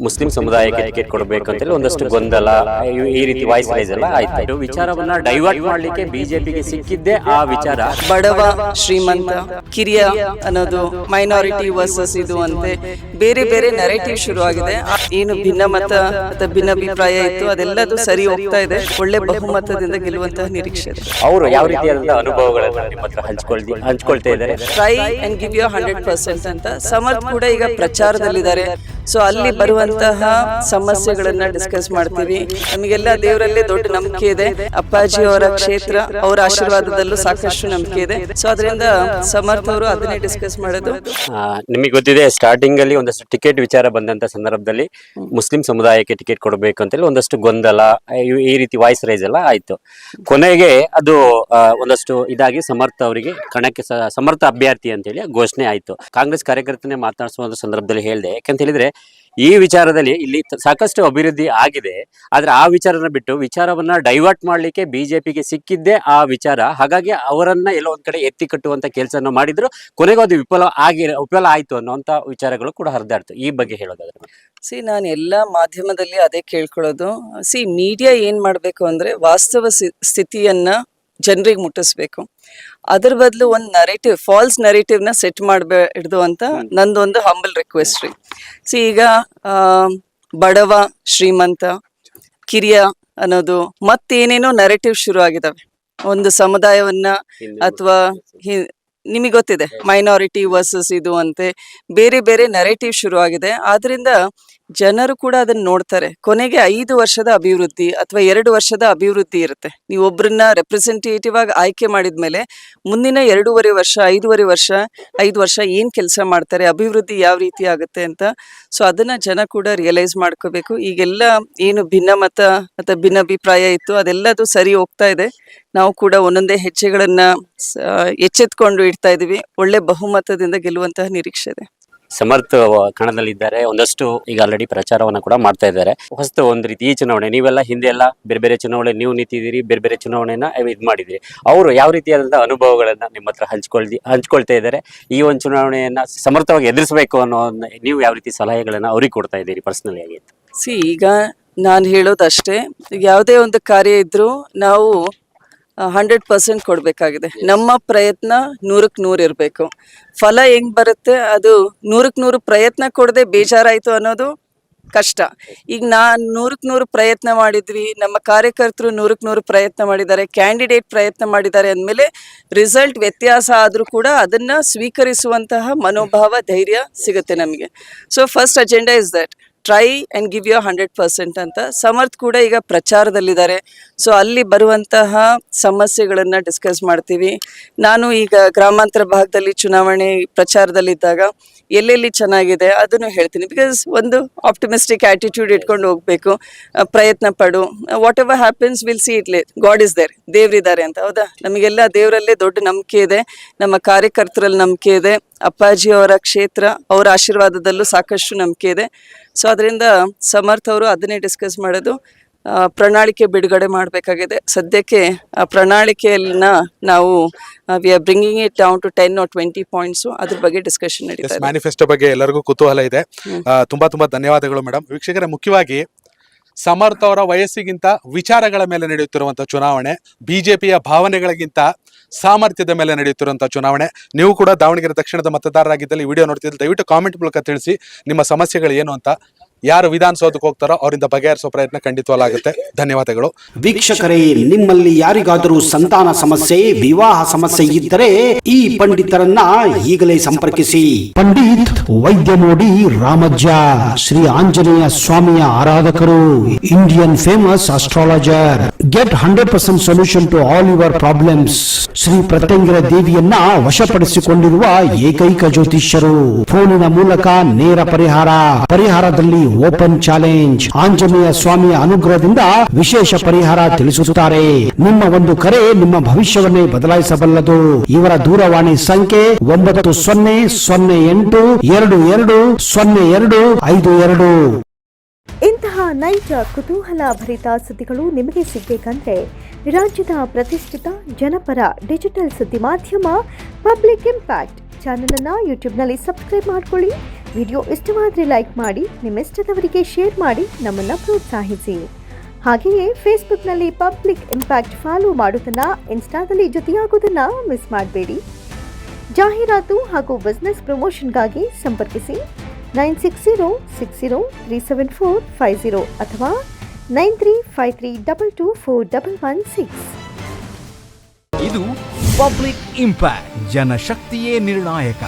Muslim ಸಮುದಾಯಕ್ಕೆ ticket ಕೊಡಬೇಕು ಅಂತೇಳಿ ಒಂದಷ್ಟು ಗೊಂದಲ ಈ ರೀತಿ ವಾಯ್ಸ್ ರೈಸ್ ಎಲ್ಲ ಆಯ್ತು. ವಿಚಾರವನ್ನ ಡೈವರ್ಟ್ ಮಾಡ್ಲಿಕ್ಕೆ ಬಿಜೆಪಿಗೆ ಸಿಕ್ಕಿದ್ದೆ ಆ ವಿಚಾರ. ಬಡವ ಶ್ರೀಮಂತ ಕಿರಿಯ ಅನ್ನೋದು ಮೈನಾರಿಟಿ ವರ್ಸಸ್ ಇದು ಅಂತೆ ಬೇರೆ ಬೇರೆ ನರೇಟಿವ್ ಶುರು ಆಗಿದೆ. ಏನು ಭಿನ್ನಮತ ಅಥವಾ ಭಿನ್ನಾಭಿಪ್ರಾಯ ಇತ್ತು ಅದೆಲ್ಲದು ಸರಿ ಹೋಗ್ತಾ ಇದೆ. ಒಳ್ಳೆ ಬಹುಮತದಿಂದ ಗೆಲ್ಲುವಂತಹ ನಿರೀಕ್ಷೆ ಇದೆ. ಅವರು ಯಾವ ರೀತಿಯಾದಂತಹ ಅನುಭವಗಳನ್ನ ನಿಮ್ಮ ಹತ್ರ ಹಂಚ್ಕೊಳ್ತಾ ಇದ್ದಾರೆ? ಟ್ರೈ ಅಂಡ್ ಗಿವ್ ಯು 100% ಅಂತ. ಸಮರ್ಥ್ ಕೂಡ ಈಗ ಪ್ರಚಾರದಲ್ಲಿದ್ದಾರೆ. ಸೊ ಅಲ್ಲಿ ಬರುವಂತಹ ಸಮಸ್ಯೆಗಳನ್ನ ಡಿಸ್ಕಸ್ ಮಾಡ್ತೀವಿ. ನಮಗೆಲ್ಲ ದೇವರಲ್ಲೇ ದೊಡ್ಡ ನಂಬಿಕೆ ಇದೆ. ಅಪ್ಪಾಜಿ ಅವರ ಕ್ಷೇತ್ರ, ಅವರ ಆಶೀರ್ವಾದದಲ್ಲೂ ಸಾಕಷ್ಟು ನಂಬಿಕೆ ಇದೆ. ಸೊ ಅದರಿಂದ ಸಮರ್ಥ್ ಅವರು ಅದನ್ನೇ ಡಿಸ್ಕಸ್ ಮಾಡೋದು. ನಿಮಗೆ ಗೊತ್ತಿದೆ, ಸ್ಟಾರ್ಟಿಂಗ್ ಅಲ್ಲಿ ಒಂದಷ್ಟು ಟಿಕೆಟ್ ವಿಚಾರ ಬಂದಂತ ಸಂದರ್ಭದಲ್ಲಿ ಮುಸ್ಲಿಂ ಸಮುದಾಯಕ್ಕೆ ಟಿಕೆಟ್ ಕೊಡಬೇಕು ಅಂತೇಳಿ ಒಂದಷ್ಟು ಗೊಂದಲ ಈ ರೀತಿ ವಾಯ್ಸ್ ರೈಸ್ ಎಲ್ಲ ಆಯ್ತು. ಕೊನೆಗೆ ಅದು ಒಂದಷ್ಟು ಇದಾಗಿ ಸಮರ್ಥ್ ಅವರಿಗೆ ಕಣಕ್ಕೆ ಸಮರ್ಥ ಅಭ್ಯರ್ಥಿ ಅಂತೇಳಿ ಘೋಷಣೆ ಆಯ್ತು. ಕಾಂಗ್ರೆಸ್ ಕಾರ್ಯಕರ್ತನೇ ಮಾತನಾಡಿಸುವ ಸಂದರ್ಭದಲ್ಲಿ ಹೇಳಿದೆ, ಯಾಕಂತ ಹೇಳಿದ್ರೆ ಈ ವಿಚಾರದಲ್ಲಿ ಇಲ್ಲಿ ಸಾಕಷ್ಟು ಅಭಿವೃದ್ಧಿ ಆಗಿದೆ. ಆದ್ರೆ ಆ ವಿಚಾರನ ಬಿಟ್ಟು ವಿಚಾರವನ್ನ ಡೈವರ್ಟ್ ಮಾಡ್ಲಿಕ್ಕೆ ಬಿಜೆಪಿಗೆ ಸಿಕ್ಕಿದ್ದೇ ಆ ವಿಚಾರ. ಹಾಗಾಗಿ ಅವರನ್ನ ಎಲ್ಲೋ ಒಂದ್ ಕಡೆ ಎತ್ತಿ ಕಟ್ಟುವಂತ ಕೆಲಸವನ್ನು ಮಾಡಿದ್ರು. ಕೊನೆಗೂ ಅದು ವಿಫಲ ಆಯ್ತು ಅನ್ನುವಂತ ವಿಚಾರಗಳು ಕೂಡ ಹರಿದಾಡ್ತು. ಈ ಬಗ್ಗೆ ಹೇಳೋದಾದ್ರೆ ನಾನು ಎಲ್ಲಾ ಮಾಧ್ಯಮದಲ್ಲಿ ಅದೇ ಕೇಳ್ಕೊಳ್ಳೋದು. ಮೀಡಿಯಾ ಏನ್ ಮಾಡ್ಬೇಕು ಅಂದ್ರೆ ವಾಸ್ತವ ಸ್ಥಿತಿಯನ್ನ ಜನರಿಗೆ ಮುಟ್ಟಿಸ್ಬೇಕು. ಅದ್ರ ಬದಲು ಒಂದು ನರೇಟಿವ್, ಫಾಲ್ಸ್ ನರೇಟಿವ್ ನ ಸೆಟ್ ಮಾಡಬೇಡ್ದು ಅಂತ ನಂದೊಂದು ಹಂಬಲ್ ರಿಕ್ವೆಸ್ಟ್ ರೀ. ಈಗ ಬಡವ ಶ್ರೀಮಂತ ಕಿರಿಯ ಅನ್ನೋದು ಮತ್ತೇನೇನೋ ನರೇಟಿವ್ ಶುರು ಆಗಿದಾವೆ. ಒಂದು ಸಮುದಾಯವನ್ನ ಅಥವಾ ನಿಮಗೆ ಗೊತ್ತಿದೆ ಮೈನಾರಿಟಿ ವರ್ಸಸ್ ಇದು ಅಂತೆ ಬೇರೆ ಬೇರೆ ನರೇಟಿವ್ ಶುರು ಆಗಿದೆ. ಆದ್ರಿಂದ ಜನರು ಕೂಡ ಅದನ್ನ ನೋಡ್ತಾರೆ. ಕೊನೆಗೆ 5 ವರ್ಷದ ಅಭಿವೃದ್ಧಿ ಅಥವಾ 2 ವರ್ಷದ ಅಭಿವೃದ್ಧಿ ಇರುತ್ತೆ. ನೀವು ಒಬ್ಬರನ್ನ ರೆಪ್ರೆಸೆಂಟೇಟಿವ್ ಆಗಿ ಆಯ್ಕೆ ಮಾಡಿದ್ಮೇಲೆ ಮುಂದಿನ 2.5 ವರ್ಷ 5 ವರ್ಷ ಏನ್ ಕೆಲಸ ಮಾಡ್ತಾರೆ, ಅಭಿವೃದ್ಧಿ ಯಾವ ರೀತಿ ಆಗುತ್ತೆ ಅಂತ. ಸೊ ಅದನ್ನ ಜನ ಕೂಡ ರಿಯಲೈಸ್ ಮಾಡ್ಕೋಬೇಕು. ಈಗೆಲ್ಲ ಏನು ಭಿನ್ನಮತ ಅಥವಾ ಭಿನ್ನಾಭಿಪ್ರಾಯ ಇತ್ತು ಅದೆಲ್ಲದು ಸರಿ ಹೋಗ್ತಾ ಇದೆ. ನಾವು ಕೂಡ ಒಂದೊಂದೇ ಹೆಜ್ಜೆಗಳನ್ನ ಎಚ್ಚೆತ್ಕೊಂಡು ಇಡ್ತಾ ಇದೀವಿ. ಒಳ್ಳೆ ಬಹುಮತದಿಂದ ಗೆಲ್ಲುವಂತಹ ನಿರೀಕ್ಷೆ ಇದೆ. ಸಮರ್ಥ್ ಕಣದಲ್ಲಿದ್ದಾರೆ. ಒಂದಷ್ಟು ಈಗ ಆಲ್ರೆಡಿ ಪ್ರಚಾರವನ್ನ ಕೂಡ ಮಾಡ್ತಾ ಇದ್ದಾರೆ. ಹೊಸ ಒಂದ್ ರೀತಿ ಈ ಚುನಾವಣೆ, ನೀವೆಲ್ಲ ಹಿಂದೆ ಎಲ್ಲ ಬೇರೆ ಬೇರೆ ಚುನಾವಣೆ ನೀವು ನಿಂತಿದ್ದೀರಿ, ಬೇರೆ ಬೇರೆ ಚುನಾವಣೆನ ಇದ್ ಮಾಡಿದಿರಿ. ಅವರು ಯಾವ ರೀತಿಯಾದಂತಹ ಅನುಭವಗಳನ್ನ ನಿಮ್ಮ ಹತ್ರ ಹಂಚ್ಕೊಳ್ತಾ ಇದ್ದಾರೆ? ಈ ಒಂದು ಚುನಾವಣೆಯನ್ನ ಸಮರ್ಥವಾಗಿ ಎದುರಿಸಬೇಕು ಅನ್ನೋ ನೀವು ಯಾವ ರೀತಿ ಸಲಹೆಗಳನ್ನ ಅವ್ರಿಗೆ ಕೊಡ್ತಾ ಇದ್ದೀರಿ ಪರ್ಸನಲಿ ಆಗಿ? ಈಗ ನಾನು ಹೇಳೋದಷ್ಟೇ, ಯಾವುದೇ ಒಂದು ಕಾರ್ಯ ಇದ್ರೂ ನಾವು 100% ಕೊಡ್ಬೇಕಾಗಿದೆ. ನಮ್ಮ ಪ್ರಯತ್ನ 100% ಇರಬೇಕು. ಫಲ ಹೆಂಗ್ ಬರುತ್ತೆ, ಅದು 100% ಪ್ರಯತ್ನ ಕೊಡದೆ ಬೇಜಾರಾಯ್ತು ಅನ್ನೋದು ಕಷ್ಟ. ಈಗ ನಾನು 100% ಪ್ರಯತ್ನ ಮಾಡಿದ್ವಿ, ನಮ್ಮ ಕಾರ್ಯಕರ್ತರು 100% ಪ್ರಯತ್ನ ಮಾಡಿದ್ದಾರೆ, ಕ್ಯಾಂಡಿಡೇಟ್ ಪ್ರಯತ್ನ ಮಾಡಿದ್ದಾರೆ ಅಂದಮೇಲೆ ರಿಸಲ್ಟ್ ವ್ಯತ್ಯಾಸ ಆದ್ರೂ ಕೂಡ ಅದನ್ನ ಸ್ವೀಕರಿಸುವಂತಹ ಮನೋಭಾವ, ಧೈರ್ಯ ಸಿಗುತ್ತೆ ನಮಗೆ. So first agenda is that try and give you 100% ಅಂತ. ಸಮರ್ಥ್ ಕೂಡ ಈಗ ಪ್ರಚಾರದಲ್ಲಿದ್ದಾರೆ. ಸೊ ಅಲ್ಲಿ ಬರುವಂತಹ ಸಮಸ್ಯೆಗಳನ್ನ ಡಿಸ್ಕಸ್ ಮಾಡ್ತೀವಿ. ನಾನು ಈಗ ಗ್ರಾಮಾಂತರ ಭಾಗದಲ್ಲಿ ಚುನಾವಣೆ ಪ್ರಚಾರದಲ್ಲಿದ್ದಾಗ ಎಲ್ಲೆಲ್ಲಿ ಚೆನ್ನಾಗಿದೆ ಅದನ್ನು ಹೇಳ್ತೀನಿ. ಬಿಕಾಸ್ ಒಂದು ಆಪ್ಟಿಮಿಸ್ಟಿಕ್ ಆಟಿಟ್ಯೂಡ್ ಇಟ್ಕೊಂಡು ಹೋಗ್ಬೇಕು. ಪ್ರಯತ್ನ ಪಡು, whatever happens will see it late, God is there, ದೇವ್ರಿದ್ದಾರೆ ಅಂತ. ಹೌದಾ, ನಮಗೆಲ್ಲ ದೇವರಲ್ಲೇ ದೊಡ್ಡ ನಂಬಿಕೆ ಇದೆ. ನಮ್ಮ ಕಾರ್ಯಕರ್ತರಲ್ಲಿ ನಂಬಿಕೆ ಇದೆ. ಅಪ್ಪಾಜಿ ಅವರ ಕ್ಷೇತ್ರ, ಅವರ ಆಶೀರ್ವಾದದಲ್ಲೂ ಸಾಕಷ್ಟು ನಂಬಿಕೆ ಇದೆ. ಸೊ ಅದರಿಂದ ಸಮರ್ಥ್ ಅವರು ಅದನ್ನೇ ಡಿಸ್ಕಸ್ ಮಾಡೋದು. ಪ್ರಣಾಳಿಕೆ ಬಿಡುಗಡೆ ಮಾಡಬೇಕಾಗಿದೆ. ಸದ್ಯಕ್ಕೆ ಆ ಪ್ರಣಾಳಿಕೆಯನ್ನ ನಾವು we are bringing it down to 10 or 20 points. ಅದ್ರ ಬಗ್ಗೆ ಡಿಸ್ಕಷನ್ ನಡೀತಾ ಇದೆ. ಮ್ಯಾನಿಫೆಸ್ಟೋ ಬಗ್ಗೆ ಎಲ್ಲರಿಗೂ ಕುತೂಹಲ ಇದೆ. ತುಂಬಾ ಧನ್ಯವಾದಗಳು ಮೇಡಮ್. ವೀಕ್ಷಕರೇ, ಮುಖ್ಯವಾಗಿ ಸಮರ್ಥ್ ಅವರ ವಯಸ್ಸಿಗಿಂತ ವಿಚಾರಗಳ ಮೇಲೆ ನಡೆಯುತ್ತಿರುವಂತಹ ಚುನಾವಣೆ, ಬಿಜೆಪಿಯ ಭಾವನೆಗಳಿಗಿಂತ ಸಾಮರ್ಥ್ಯದ ಮೇಲೆ ನಡೆಯುತ್ತಿರುವಂತಹ ಚುನಾವಣೆ. ನೀವು ಕೂಡ ದಾವಣಗೆರೆ ದಕ್ಷಿಣದ ಮತದಾರರಾಗಿದ್ದಲ್ಲಿ ವಿಡಿಯೋ ನೋಡ್ತಿದ್ದಲ್ಲಿ ದಯವಿಟ್ಟು ಕಾಮೆಂಟ್ ಮೂಲಕ ತಿಳಿಸಿ ನಿಮ್ಮ ಸಮಸ್ಯೆಗಳು ಏನು ಅಂತ. ಯಾರು ವಿಧಾನಸೌಧಕ್ಕೆ ಹೋಗ್ತಾರೋ ಅವರಿಂದ ಬಗೆಹರಿಸೋ ಪ್ರಯತ್ನ ಖಂಡಿತವಾಗುತ್ತೆ. ಧನ್ಯವಾದಗಳು. ವೀಕ್ಷಕರೇ, ನಿಮ್ಮಲ್ಲಿ ಯಾರಿಗಾದರೂ ಸಂತಾನ ಸಮಸ್ಯೆ, ವಿವಾಹ ಸಮಸ್ಯೆ ಇದ್ದರೆ ಈ ಪಂಡಿತರನ್ನ ಈಗಲೇ ಸಂಪರ್ಕಿಸಿ. ಪಂಡಿತ್ ವೈದ್ಯಮೋಡಿ ರಾಮಜ್ಜ, ಶ್ರೀ ಆಂಜನೇಯ ಸ್ವಾಮಿಯ ಆರಾಧಕರು, Indian famous astrologer. Get 100% solution to all your problems. Shri Pratyangira ದೇವಿಯನ್ನ ವಶಪಡಿಸಿಕೊಂಡಿರುವ ಏಕೈಕ ಜ್ಯೋತಿಷ್ಯರು. ಫೋನಿನ ಮೂಲಕ ನೇರ ಪರಿಹಾರದಲ್ಲಿ ಓಪನ್ ಚಾಲೆಂಜ್. ಆಂಜನೇಯ ಸ್ವಾಮಿಯ ಅನುಗ್ರಹದಿಂದ ವಿಶೇಷ ಪರಿಹಾರ ತಿಳಿಸುತ್ತಾರೆ. ನಿಮ್ಮ ಒಂದು ಕರೆ ನಿಮ್ಮ ಭವಿಷ್ಯವನ್ನೇ ಬದಲಾಯಿಸಬಲ್ಲದು. ಇವರ ದೂರವಾಣಿ ಸಂಖ್ಯೆ 9008220252. ಇಂತಹ ನೈಜ ಕುತೂಹಲ ಭರಿತ ಸುದ್ದಿಗಳು ನಿಮಗೆ ಸಿಗಬೇಕಂದ್ರೆ ರಾಜ್ಯದ ಪ್ರತಿಷ್ಠಿತ ಜನಪರ ಡಿಜಿಟಲ್ ಸುದ್ದಿ ಮಾಧ್ಯಮ ಪಬ್ಲಿಕ್ ಇಂಪ್ಯಾಕ್ಟ್ ಚಾನೆಲ್ ಅನ್ನು ಯೂಟ್ಯೂಬ್ನಲ್ಲಿ ಸಬ್ಸ್ಕ್ರೈಬ್ ಮಾಡ್ಕೊಳ್ಳಿ. ವಿಡಿಯೋ ಇಷ್ಟವಾದರೆ ಲೈಕ್ ಮಾಡಿ, ನಿಮ್ಮ ಇಷ್ಟದವರಿಗೆ ಶೇರ್ ಮಾಡಿ ನಮ್ಮನ್ನು ಪ್ರೋತ್ಸಾಹಿಸಿ. ಹಾಗೆಯೇ ಫೇಸ್ಬುಕ್ನಲ್ಲಿ ಪಬ್ಲಿಕ್ ಇಂಪ್ಯಾಕ್ಟ್ ಫಾಲೋ ಮಾಡೋದನ್ನು, ಇನ್ಸ್ಟಾದಲ್ಲಿ ಜೊತೆಯಾಗೋದನ್ನು ಮಿಸ್ ಮಾಡಬೇಡಿ. ಜಾಹೀರಾತು ಹಾಗೂ ಬಿಸ್ನೆಸ್ ಪ್ರಮೋಷನ್ಗಾಗಿ ಸಂಪರ್ಕಿಸಿ 9606037450 ಅಥವಾ 9353224116. ಇದು ಪಬ್ಲಿಕ್ ಇಂಪ್ಯಾಕ್ಟ್, ಜನಶಕ್ತಿಯೇ ನಿರ್ಣಾಯಕ.